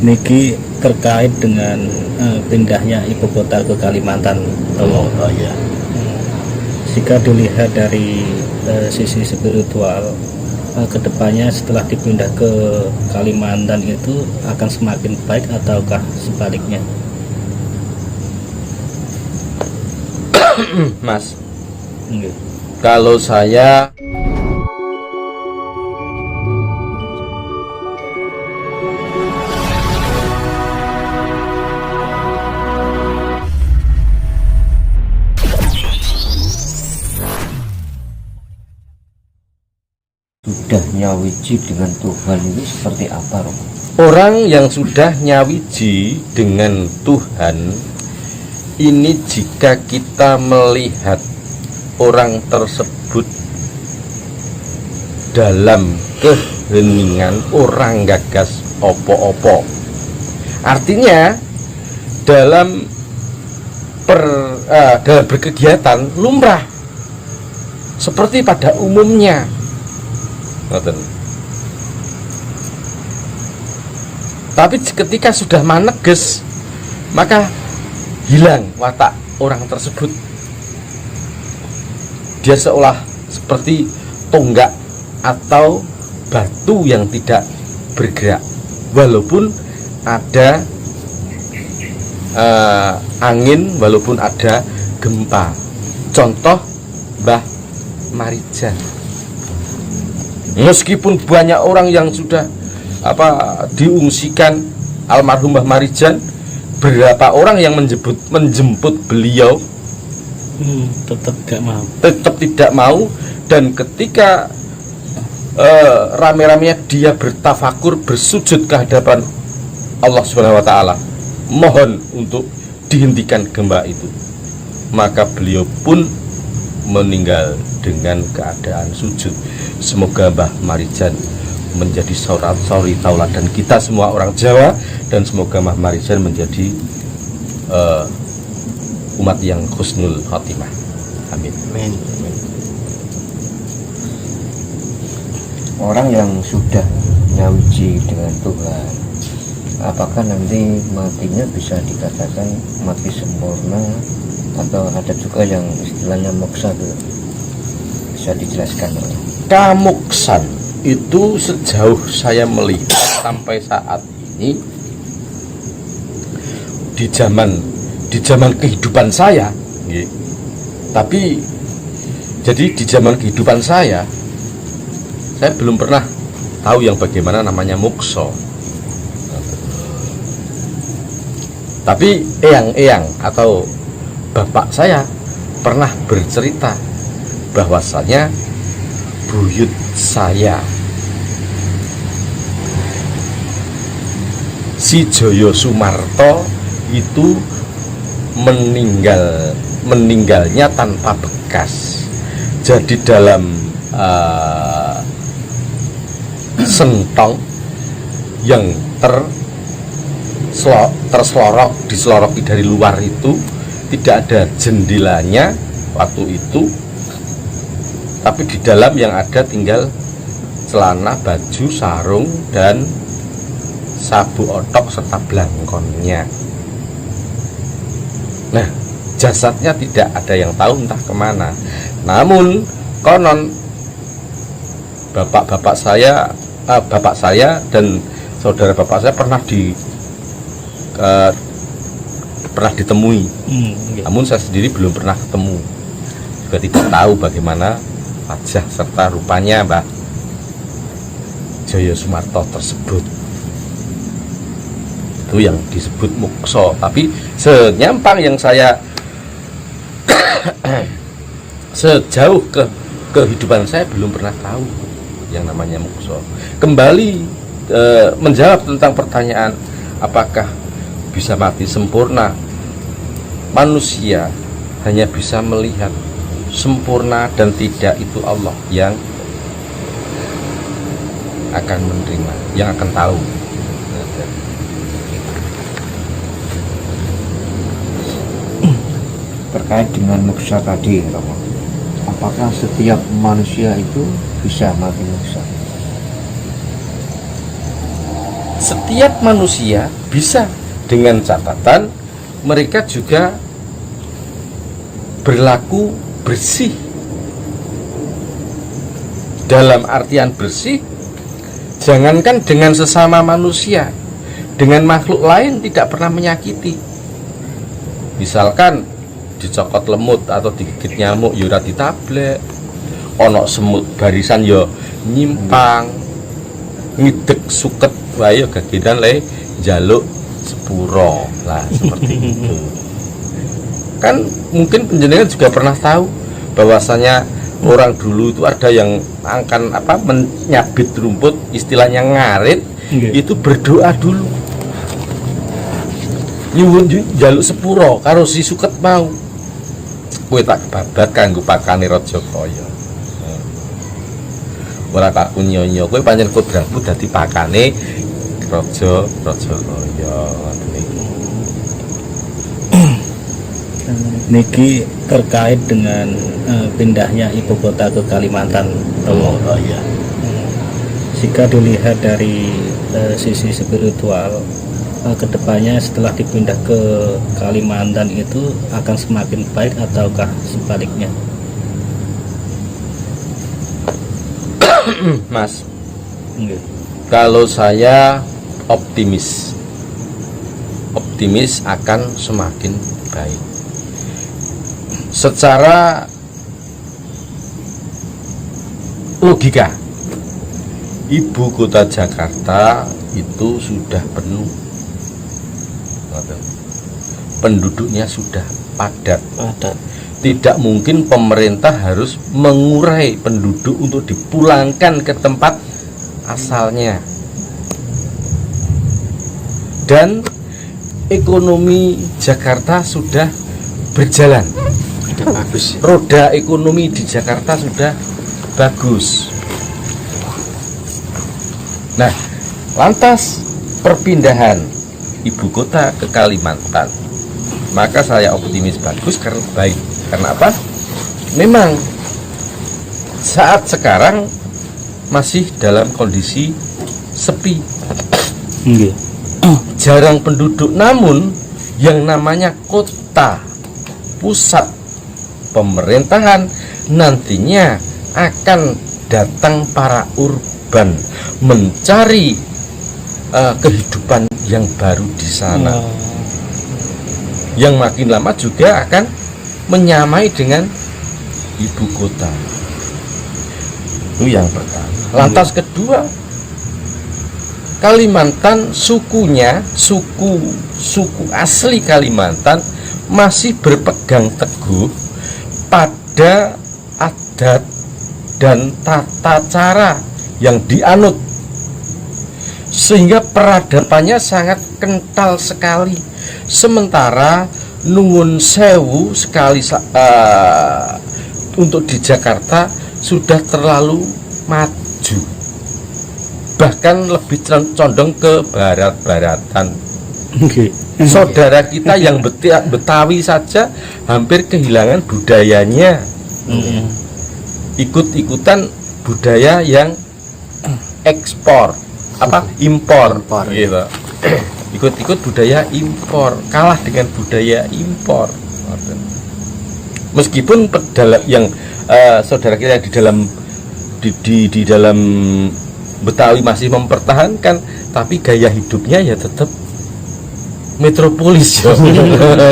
Niki terkait dengan pindahnya ibu kota ke Kalimantan. Oh ya. Jika dilihat dari sisi spiritual, kedepannya setelah dipindah ke Kalimantan itu akan semakin baik ataukah sebaliknya? Mas, Nggih. kalau saya sudah nyawiji dengan Tuhan ini seperti apa, Romo? orang yang sudah nyawiji dengan Tuhan ini, jika kita melihat orang tersebut dalam keheningan, orang gagas opo-opo, artinya dalam berkegiatan lumrah seperti pada umumnya. Tapi ketika sudah maneges, maka hilang watak orang tersebut. Dia seolah seperti tonggak atau batu yang tidak bergerak, walaupun ada angin, walaupun ada gempa. Contoh Mbah Marijan. Meskipun banyak orang yang sudah diungsikan almarhum Mbah Marijan, berapa orang yang menjemput beliau tetap tidak mau. Dan ketika rame-ramenya dia bertafakur, bersujud ke hadapan Allah Subhanahu wa taala, mohon untuk dihentikan gempa itu, maka beliau pun meninggal dengan keadaan sujud. Semoga Mbah Marijan menjadi suri tauladan kita semua orang Jawa, dan semoga Mbah Marijan menjadi umat yang husnul khotimah. Amin. Amin. Orang yang sudah nyawiji dengan Tuhan, apakah nanti matinya bisa dikatakan mati sempurna, atau ada juga yang istilahnya moksa? Bisa dijelaskan? Kamuksan itu sejauh saya melihat sampai saat ini, di zaman kehidupan saya, tapi jadi di zaman kehidupan saya belum pernah tahu yang bagaimana namanya mukso. Tapi eyang-eyang atau bapak saya pernah bercerita bahwasanya buyut saya si Joyo Sumarto itu meninggalnya tanpa bekas. Jadi dalam sentong yang diseloroki dari luar itu tidak ada jendelanya waktu itu, tapi di dalam yang ada tinggal celana, baju, sarung, dan sabuk otok serta blangkonnya. Nah, jasadnya tidak ada yang tahu entah kemana. Namun konon bapak saya dan saudara bapak saya pernah ditemui. Namun saya sendiri belum pernah ketemu, juga tidak tahu bagaimana wajah serta rupanya Mbah Joyo Sumarto tersebut. Itu yang disebut mukso. Tapi senyampang yang saya sejauh kehidupan saya belum pernah tahu yang namanya mukso. Kembali menjawab tentang pertanyaan apakah bisa mati sempurna, manusia hanya bisa melihat sempurna dan tidak, itu Allah yang akan menerima, yang akan tahu. Terkait dengan muksa tadi, Romo, apakah setiap manusia itu bisa mati muksa? setiap manusia bisa, dengan catatan mereka juga berlaku bersih. Dalam artian bersih, jangankan dengan sesama manusia, dengan makhluk lain tidak pernah menyakiti. Misalkan dicokot lemut atau digigit nyamuk ya ora ditablek, ono semut barisan ya nyimpang, ngidek suket wae ya gagedan le njaluk sepuro lah, seperti itu. Kan mungkin penjenengan juga pernah tahu bahwasanya orang dulu itu ada yang akan menyabit rumput, istilahnya ngarit, itu berdoa dulu nyuwun njaluk sepuro karo si suket mau, kowe tak babat kanggo pakane raja kaya. Ora tak kunyonya, kowe pancen kodramu dadi pakane raja kaya. Niki terkait dengan pindahnya ibu kota ke Kalimantan. Oh iya. Jika dilihat dari sisi spiritual, kedepannya setelah dipindah ke Kalimantan itu akan semakin baik ataukah sebaliknya? Mas, Nggih. kalau saya optimis akan semakin baik. Secara logika, ibu kota Jakarta itu sudah penuh, penduduknya sudah padat. Tidak mungkin pemerintah harus mengurai penduduk untuk dipulangkan ke tempat asalnya. Dan ekonomi Jakarta sudah berjalan. Bagus. Roda ekonomi di Jakarta sudah bagus. Nah, lantas perpindahan ibu kota ke Kalimantan, maka saya optimis bagus karena baik. Karena apa? Memang saat sekarang masih dalam kondisi sepi. Jarang penduduk, namun yang namanya kota pusat pemerintahan nantinya akan datang para urban mencari kehidupan yang baru di sana. Yang makin lama juga akan menyamai dengan ibu kota. Itu yang pertama. Lantas kedua, Kalimantan sukunya, suku asli Kalimantan masih berpegang teguh pada adat dan tata cara yang dianut, sehingga peradabannya sangat kental sekali. Sementara Nuwun Sewu sekali untuk di Jakarta sudah terlalu maju, bahkan lebih condong ke barat-baratan. Saudara kita yang Betawi saja hampir kehilangan budayanya, ikut-ikutan budaya yang ekspor impor gitu. Ikut-ikut budaya impor, kalah dengan budaya impor. Meskipun yang saudara kita di dalam Betawi masih mempertahankan, tapi gaya hidupnya ya tetap metropolis ya.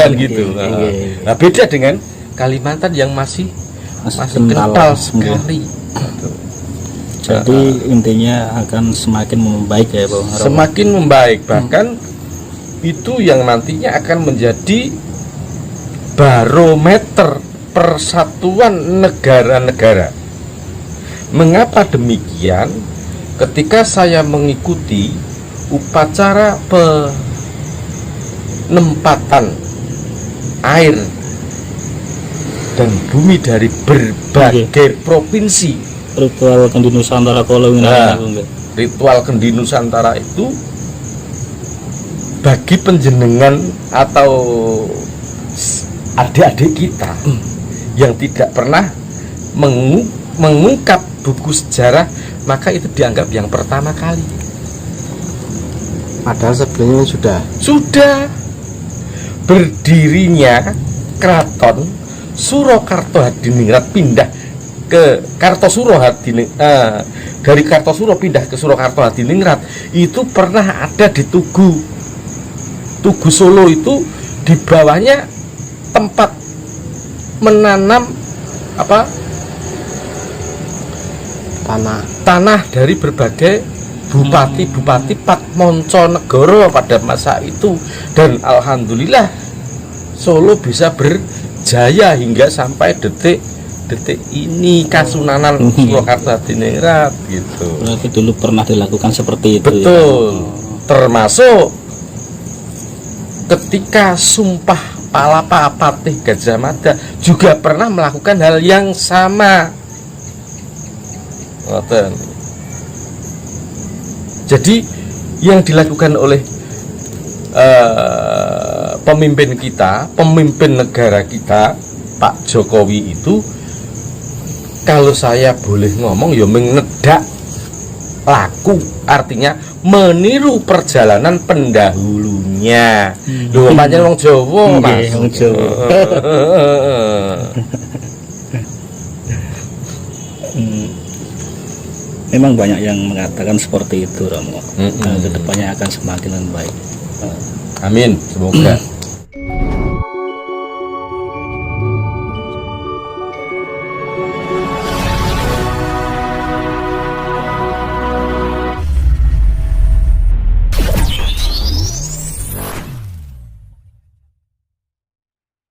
Kan gitu. Nah, beda dengan Kalimantan yang masih kental sekali. Jadi intinya akan semakin membaik ya Bang. Semakin membaik, bahkan itu yang nantinya akan menjadi barometer persatuan negara-negara. Mengapa demikian? Ketika saya mengikuti upacara penempatan air dan bumi dari berbagai provinsi, ritual Kendi Nusantara kalau ritual Kendi Nusantara itu bagi penjenengan atau adik-adik kita yang tidak pernah mengungkap buku sejarah, maka itu dianggap yang pertama kali. Padahal sebelumnya sudah berdirinya keraton Surakarta Hadiningrat pindah ke Kartosuro dari Kartosuro pindah ke Surakarta Hadiningrat itu pernah ada di Tugu Solo. Itu di bawahnya tempat menanam tanah dari berbagai bupati Patmonconegoro pada masa itu, dan alhamdulillah Solo bisa berjaya hingga sampai detik ini Kasunanan Surakarta Hadiningrat gitu. Berarti dulu pernah dilakukan seperti itu. Betul. Ya? Termasuk ketika Sumpah Palapa Patih Gajah Mada juga pernah melakukan hal yang sama. Jadi yang dilakukan oleh pemimpin kita, pemimpin negara kita, Pak Jokowi itu, kalau saya boleh ngomong ya menedak laku, artinya meniru perjalanan pendahulunya. Lho pancen wong Jawa, Mas. Wong Jawa. Memang banyak yang mengatakan seperti itu, Romo. Kedepannya akan semakin baik. Amin, semoga.